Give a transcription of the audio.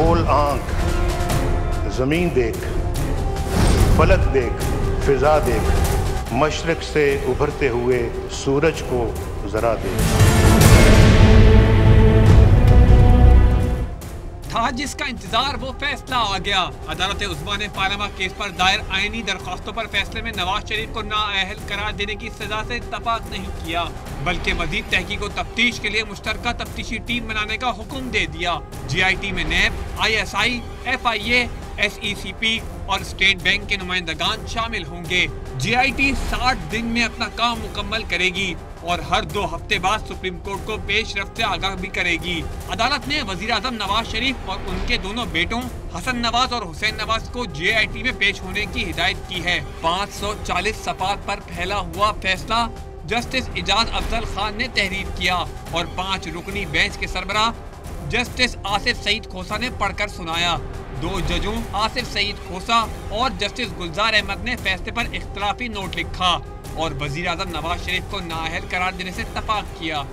खोल आंख, जमीन देख, फलक देख, फिजा देख, मशरिक से उभरते हुए सूरज को जरा देख। था जिसका इंतजार वो फैसला आ गया। अदालत उज़्मा ने पानामा केस पर दायर आईनी दरख्वास्तों पर फैसले में नवाज शरीफ को नाअहल करार देने की सजा से इत्तफाक नहीं किया, बल्कि मजीद तहकीक और तफ्तीश के लिए मुश्तरका तफ्तीशी टीम बनाने का हुक्म दे दिया। GIT में नैब, ISI, FIA, SECP और स्टेट बैंक के नुमाइंदगान शामिल होंगे। GIT 60 दिन में अपना काम मुकम्मल करेगी और हर 2 हफ्ते बाद सुप्रीम कोर्ट को पेशरफ्त से आगाह भी करेगी। अदालत ने वजीर आजम नवाज शरीफ और उनके दोनों बेटों हसन नवाज और हुसैन नवाज को GIT में पेश होने की हिदायत की है। 540 सफ़ात पर फैला हुआ फैसला जस्टिस इजाज अफजल खान ने तहरीर किया और 5 रुकनी बेंच के सरबराह जस्टिस आसिफ सईद खोसा ने पढ़कर सुनाया। 2 जजों आसिफ सईद खोसा और जस्टिस गुलजार अहमद ने फैसले पर इख्तलाफी नोट लिखा और वजीर आजम नवाज शरीफ को नाअहल करार देने से इत्तफाक किया।